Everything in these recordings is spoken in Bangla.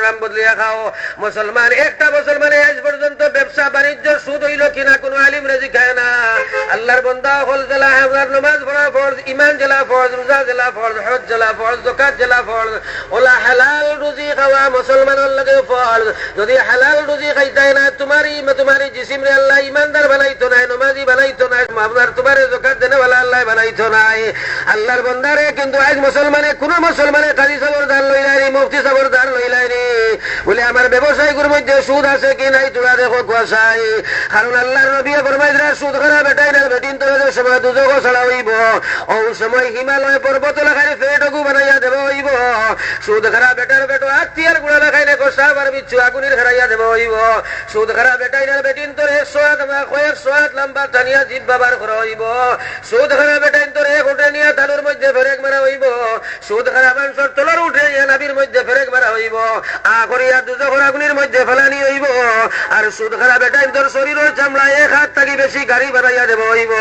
নাম বদলিয়া খাও। মুসলমান একটা মুসলমানে আজ পর্যন্ত ব্যবসা বাণিজ্য সুদ হইল কিনা কোন আলিম রেজি খায় না। আল্লাহর বান্দা হল জেলা হাজার নামাজ পড়া ফরজ, ইমান জেলা ফরজ, রোজা জেলা ফরজ, হজ জেলা ফরজ, যাকাত জেলা ফরজ। ওলা হালাল রুজি খাওয়া মুসলমানের লাগে ফরজ। যদি হালাল রুজি খাইতাই না তোমারই জিসিম রে আল্লাহ ইমানদার বানাইতো নাই, নমাজি বানাইতো নাই, আপনার তোমার যাকাত দেনেওয়ালা আল্লাহ বানাইতো নাই। আল্লাহর বান্দারে কিন্তু আজ মুসলমানে কোন মুসলমানে কাজী সাবর দান লইলাইনি, মুফতি সাবর দান লইলাইনি বলে আমার ব্যবসায়ীর মধ্যে সুদ আছে কি নাই তোরা দেখো কুয়াশাই। কারণ আল্লাহর নবী ফরমাইছেন সুদ খারা বেটাই না বেটিন তো সময় দুজক ছাড়া হইব, ও সময় হিমালয় পর্বত লাগাই ফেটকু বানাইয়া দেব হইব। সুদ খারা বেটার বেটো আত্মীয়ার গুড়া লাগাই না কষা বার বিচ্ছু আগুনের খারাইয়া দেব হইব। সুদ খারা বেটাই না বেটিন তোর 100 হাত লম্বা টানিয়া জিভ বাবার করা হইব। সুদ খারা বেটাইন তোর এক উঠে নিয়ে তালুর মধ্যে ফেরেক মারা হইব। সুদ খারা মানুষের তলার উঠে নাবির মধ্যে ফেরেক মারা হইব, আখরিয়া দুজখর আগুনের মধ্যে ফেলানি হইব। আর সুদ খারা বেটাইন তোর শরীরের চামড়া এক হাত থাকি বেশি গাড়ি বানাইয়া দেব হইব।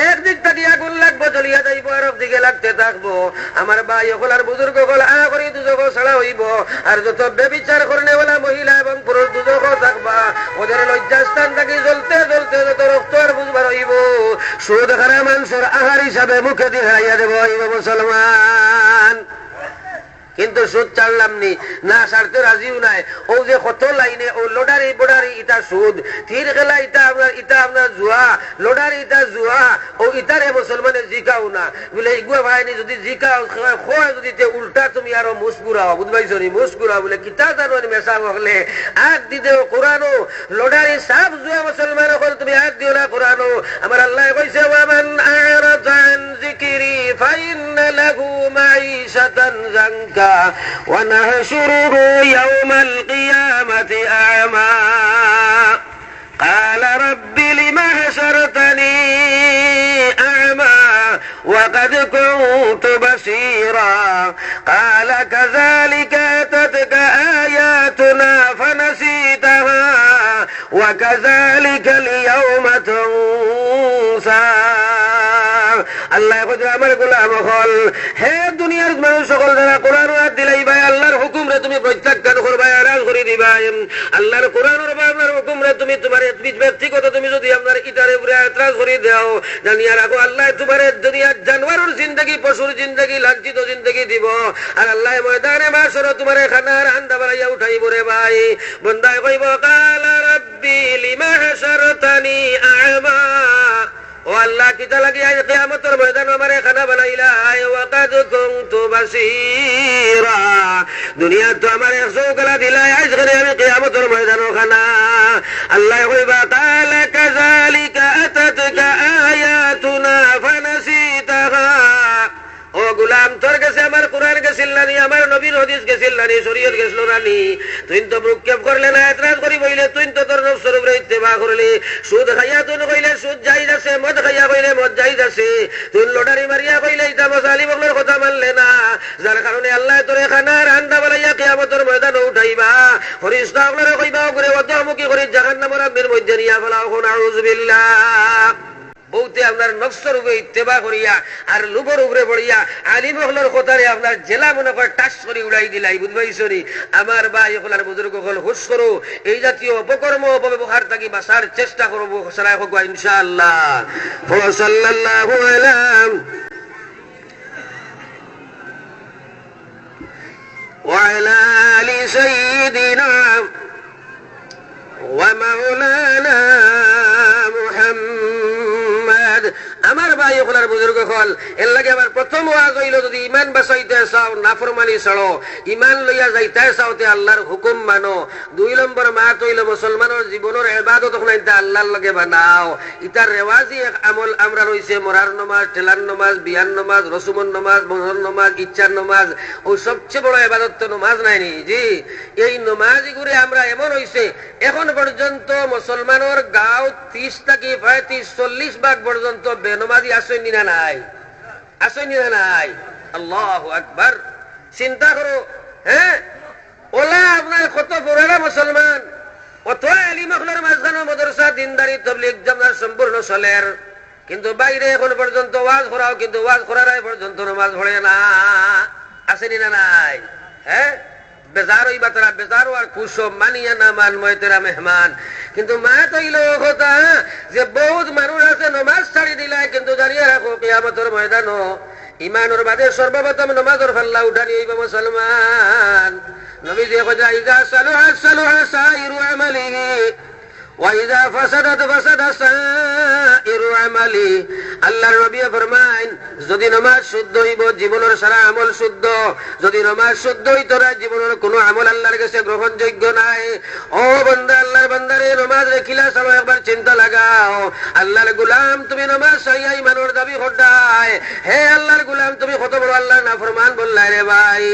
একদিক থাকি আগুন লাগবো জ্বলিয়া যাইব, আর একদিকে লাগতে থাকবো। আমার ভাই হল আর বুজুর্গ হল আখরি দুজখ ছাড়া হইব। আর যত বেবিচার করনেওয়ালা মহিলা এবং পুরুষ দুজখ থাকবা, ওদের লজ্জাস্থান থাকি জ্বলতে জ্বলতে যত রক্ত আর বুঝবার হইব। সুদ খারা মানুষের আহার হিসাবে মুখে দিয়ে হারাইয়া দেব হইব মুসলমান। কিন্তু সুদ ছাড়লাম নি না, ছাড়তে রাজিও নাই। ও যে কত লাইনে ও লোডারি বোডারি ইটা সুদ, থির খেলা ইটা আপনার জুয়া, লোডারি ইটা জুয়া, ও ইটারে মুসলমানে জিকাও না বলে ইগুয়া ভাইনি যদি জিকাও খোয়া যদি উল্টা তুমি আরো মুসকুরাও, বুঝবাইছো নি মুসকুরাও বলে কিতা জানো মেশা হলে আগ দিতে কোরআনো লোডারি সাফ জুয়া মুসলমান হল তুমি আগ দিও না কোরআনো। আমার আল্লাহ কইছে ওয়ামান আরাদা আন যিকরি ফাইন্না লাহু মাঈশাতান যানকা ونحشره يوم القيامة أعمى قال رب لم حشرتني أعمى وقد كنت بصيرا قال كذلك أتتك آياتنا فنسيتها وكذلك اليوم تنسى। আল্লাহ আমার গোলাম হল হে দুনিয়ার মানুষ সকল যারা কোরআন দিলাই ভাই আল্লাহর হুকুম রে তুমি প্রত্যাখ্যান করবা, আরাজ করে দিবা। আল্লাহর কোরআনের আপনার হুকুম রে তুমি তোমার ব্যক্তিগত তুমি যদি আপনার ইটারে উপরে এতরাজ করে দাও, জানিয়া রাখো আল্লাহ তোমার দুনিয়ার জানোয়ারের জিন্দগি, পশুর জিন্দগি, লাঞ্ছিত জিন্দগি দিব। আর আল্লাহ ময়দানে মাসর তোমার খানার আন্দা বানাইয়া উঠাইব রে ভাই। বন্দায় কইব কালা রাব্বি লিমা হাশারতানি আ'মা, ও আল্লাহ কিতা লাগি আজ কিয়ামতের ময়দান আমারে খানা বানাইলা, ওয়াকাদ কুনতু বাসীরা, দুনিয়া তো আমারে চৌকালা দিলা, আজ করে আমি কিয়ামতের ময়দান খানা। আল্লাহ কইবা তাআলা কাযালিকা আতাতকা আয়াতুনা ফানাসিতাহা, ও গুলাম তোর কাছে আমার কোরআন গেছিল নানি, আমার নবীর হাদিস গেছিল নানি, শরীয়ত গেছিল নানি, তুই তো মুক্ষেপ করলে না, এতরাজ করি বইলে তুই তো তোর নফসের উপরে ইত্তেবা করলি। সুদ খাইয়া তুই কইলে সুদ জায়েজ আছে, মদ খাইয়া কইলে মদ জায়েজ আছে, তুই লটারি মারিয়া কইলে ইতা মজালি বগলের কথা মানলে না। যার কারণে আল্লাহ তোরে খানার আন্দা বানাইয়া কিয়ামতের ময়দানে উঠাইবা, ফেরেশতা ওগুলোরে কইবা ওগুরে অধমুখী করে জাহান্নামের আগুনের মধ্যে নিয়া ফেলাও। নাউযু বিল্লাহ। বলতে আপনার নফসের উপরে ইত্তেবা করিয়া আর লুভর উপরে পড়িয়া আলিম হলের কথারে আপনার জেলা মনে করে টাচ করে উড়াই দিলাই, বুঝবাইছো নি? আমার ভাই হল আর বুজুর্গ হল হুশ করো, এই জাতীয় অপকর্ম অপব্যবহার থাকি বাঁচার চেষ্টা করবো ইনশাআল্লাহ। সাল্লাল্লাহু আলাইহি ওয়া আলা আলি সাইয়্যিদিনা ওয়া মাওলানা মুহাম্মদ। আমার ভাই ওখানে বুজুর্গ হল এর লাগে আমার প্রথম ওয়াজ হইল যদি ইমান বাঁচাইতে চাও নাফরমানি ছাড়ো, ইমান লইয়া যাইতে চাওতে আল্লাহর হুকুম মানো। 2 নম্বর মাত হইল মুসলমানের জীবনের ইবাদত আল্লাহর লগে বানাও। ইটার রেওয়াজি এক আমল আমরা রইছে মরার নামাজ, ঠেলার নামাজ, বিয়ার নামাজ, রসুমন নামাজ, বন্ধন নামাজ, ইচ্ছার নামাজ, ও সবচেয়ে বড় ইবাদত তো নামাজ নাই নি জি। এই নামাজ গুলি আমরা এমন হইছে এখন পর্যন্ত মুসলমানের গাঁও 30 থেকে 35-40 ভাগ পর্যন্ত বেনমাজি আসেনি না নাই, আসেনি না নাই। আল্লাহু আকবার। চিন্তা করো, হ্যাঁ ওলা আপনার কত পুরানা মুসলমান, কত আলিম হলের মাঝখানে মাদ্রাসা দিনদারি তাবলীগ জামাত সম্পূর্ণ চলের, কিন্তু বাইরে এখন পর্যন্ত ওয়াজ করাও, কিন্তু ওয়াজ করার পর্যন্ত নামাজ পড়ে না, আসেনি না নাই। হ্যাঁ বেজার হইবা তারা বেজার আর কুসব মানিয়া না মানময় তেরা মেহমান। কিন্তু মা তৈল কথা যে বহুত মানুষ আছে নমাজ ছাড়ি দিলাই, কিন্তু জানিয়ে রাখো কিয়ামতের ময়দানো ইমানের বাদে সর্বপ্রথম নমাজের ফাল্লা উঠানি হইবা মুসলমান। নবীজি কইরা ইযা সালাহা সালাহা সাইরু আমালিহি ওয়া ইযা ফাসাদাত ফাসাদা সাইরু আমালি। আল্লাহর নবী ফরমায়েন যদি নামাজ শুদ্ধ হইব জীবনের সারা আমল শুদ্ধ, যদি নামাজ শুদ্ধ হইতো না জীবনের কোনো আমল আল্লাহর কাছে গ্রহণযোগ্য নাই। ও বান্দা, আল্লাহর বান্দারে নামাজ রেখিলা সব একবার চিন্তা লাগাও। আল্লাহর গোলাম তুমি নামাজ সাইয়া ইমানের দাবি করদায়, হে আল্লাহর গোলাম তুমি কত বড় আল্লাহর নাফরমান বললাই রে ভাই।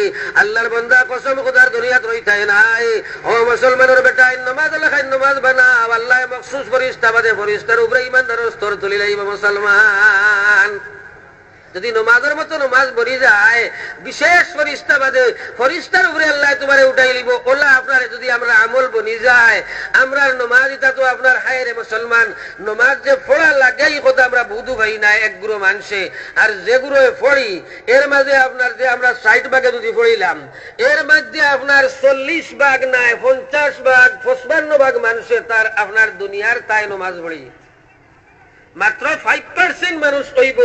আল্লাহর বান্দা কসম খোদার দুনিয়াত রইতাই নাই। ও মুসলমানের বেটা নামাজ লেখাই নামাজ বানাও, আল্লাহ মখসুস ফরিস্তা বাদে ফরিস্তার উপরে ইমানদারের স্তর তুলিলাই মুসলমান। যদি নমাজের মতো নমাজ বরি যায় বিশেষ ফরিস্তা বাদে ফরিস্তার উপরে আল্লাহ তোমারে উঠাই লিব। ওলা আপনার যদি আমরা আমল বনি যায় আমরা নমাজ এটা তো আপনার হায় রে মুসলমান, নমাজ যে ফোড়া লাগাই কথা আমরা বুধু ভাই নাই একগুলো মানুষে, আর যেগুলো ফড়ি এর মাঝে আপনার যে আমরা 60 ভাগে যদি ফড়িলাম এর মধ্যে আপনার 40 ভাগ নাই 50 ভাগ 55 ভাগ মানুষে তার আপনার দুনিয়ার তাই নমাজ পড়ি। মাত্র 5% মানুষ হইব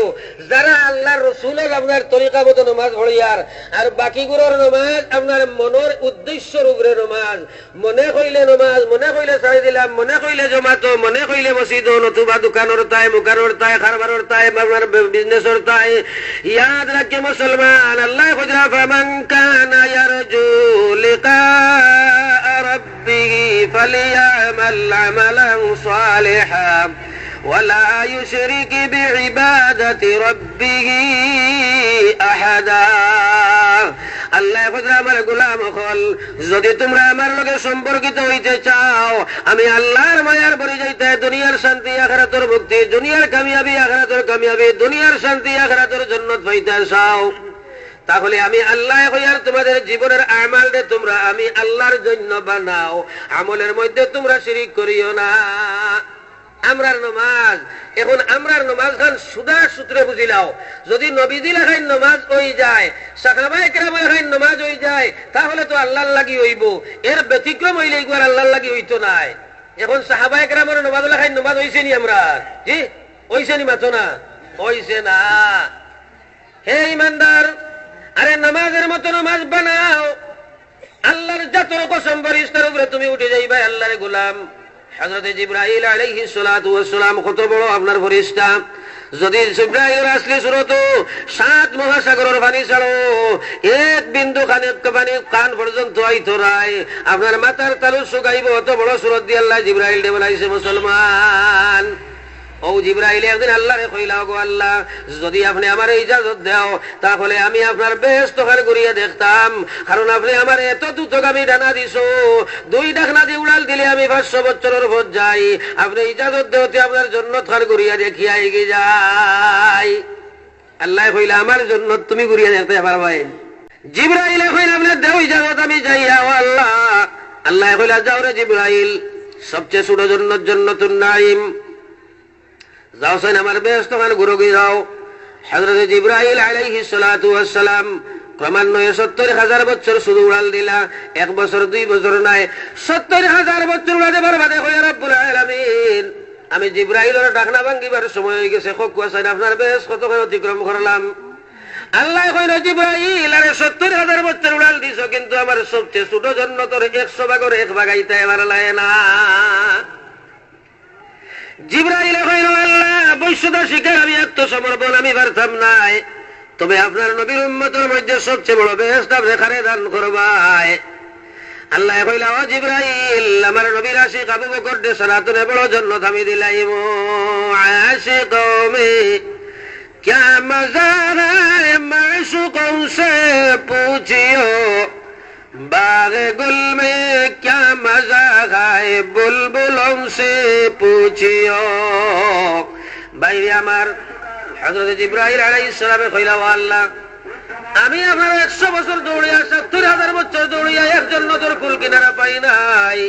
যারা আল্লাহ রসুলের আপনার তরিকা মতো নামাজ পড়িয়ার, আর বাকিগুলোর নামাজ আপনার মনের উদ্দেশ্যের উপরে নামাজ। মনে কইলে নামাজ, মনে কইলে ছাড়ি দিলাম, মনে কইলে জমাতো, মনে কইলে মসজিদ নতুবা দোকানের তাই মুকানোর তাই খারবারের তাই আপনার বিজনেসের তাই। ইয়াদ রাখে মুসলমান, আল্লাহ খুদরা ফামান কানা ইয়ারজু লিকা রাব্বিহি ফালিয়ামাল আমালান সালিহান ولا يشرك بعبادة ربه أحدا। আল্লাহ খুদরা আমার গোলাম হল, যদি তোমরা আমার লগে সম্পর্কিত হইতে চাও, আমি আল্লাহর মায়ার পরে যাইতে দুনিয়ার শান্তি আখিরাতের মুক্তি, দুনিয়ার কামিয়াবি আখিরাতের কামিয়াবি, দুনিয়ার শান্তি আখিরাতের জান্নাত পাইতে চাও, তাহলে আমি আল্লাহ কইয়ার তোমাদের জীবনের আমালকে তোমরা আমি আল্লাহর জন্য বানাও, আমলের মধ্যে তোমরা শিরিক করিও না। আমরার নমাজ এখন আমরার নমাজ খান সুদা সূত্রে বুঝিলাও। যদি নবীজি লেখাই নমাজ হই যায়, সাহাবায়ে কেরাম লেখাই নমাজ হই যায়, তাহলে তো আল্লাহর লাগি হইব। এর ব্যতিক্রম হইলে একবার আল্লাহর লাগি হইতো নাই। এখন সাহাবায়ে কেরামের নমাজ লেখাই নমাজ হইছে নি আমরা? জি হইছে নি? মাতো না হইছে না। হে ইমানদার, আরে নামাজের মতো নামাজ বানাও। আল্লাহর জাতর কসম ফেরেশতার উপরে তুমি উঠে যাইবা আল্লাহর গোলাম। হযরত জিবরাইল আলাইহিস সালাতু ওয়াস সালাম কত বড় আপনার ফেরেশতা। যদি জিবরাইল আসলে সুরত 7 মহাসাগরের পানি ছাড়ো এক বিন্দু পানি কান পর্যন্ত আইতো রাই, আপনার মাথার তালু শুকাইব অত বড় সুরত দিয়ে আল্লাহ জিবরাইল দে বলাইছে মুসলমান। ও জিবরাইল একদিন আল্লাহরে কইলা, গো আল্লাহ যদি আপনি আমার ইজাজত দাও তাহলে আমি আপনার বেহেশত ঘর ঘুরিয়ে দেখতাম, কারণ আপনি আমার এত দ্রুতগামী ডানা দিছো, 2 ডাকনা দিয়ে উড়াল দিলে আমি 500 বছরের পর যাই, আপনি ইজাজত দেওতে আপনার জান্নাত ঘর ঘুরিয়ে দেখিয়া এগিয়ে যাই। আল্লাহ কইলা আমার জান্নাত তুমি ঘুরিয়ে দেখতে পারবাই? জিবরাইল কইলা আপনার দেও ইজাজত আমি যাইয়া। ও আল্লাহ, আল্লাহ কইলা যাও রে জিবরাইল, সবচেয়ে ছোট জান্নাতুন নাঈম যাও সেন আমার বেহেশত খান ঘুরে গিয়ে যাও। হযরত জিবরাইল আলাইহিস সালাতু ওয়াস সালাম ক্রমান্বয়ে 70,000 বছর শুধু উড়াল দিলা, 1 বছর 2 বছর নাই 70,000 বছর উড়াতে পারবাদে কইয়া রব্বুল আলামিন আমি জিবরাইলের ডাকনা ভাঙ্গিবার সময় হয়ে গেছে, কোয়াছেন আপনার বেহেশত কতখানি অতিক্রম করলাম। আল্লাহ কইলো জিবরাইল আরে 70,000 বছর উড়াল দিছো, কিন্তু আমার সবচেয়ে ছোট জান্নাতের 100 ভাগের 1 ভাগ আইতে পারলাই না। জিবরাইল কইল আল্লাহ বৈশ্যতা শিকার আমি আত্মসমর্পণ আমি পারতাম নাই, তবে আপনার নবীর উম্মতের মধ্যে সবচেয়ে বড় বেহেশত আপনি কারে দান করবাই। আল্লাহ কইলা ও জিবরাইল আমার নবীর আশিক আবু বকর দে সালাতুনে বড় জান্নাত আমি দিলাইম। আশিকও মে क्या मजा है माशूकों से पूछियो, बाग गुल में क्या मजा है बुलबुलों से पूछियो। বাইরে আমার হযরত জিবরাইল আলাইহিস সালামে কইলা ও আল্লাহ আমি আমার 100 বছর দৌড়িয়া 70,000 বছর দৌড়িয়া এর জন্য তোর কুল কিনারা পাই নাই।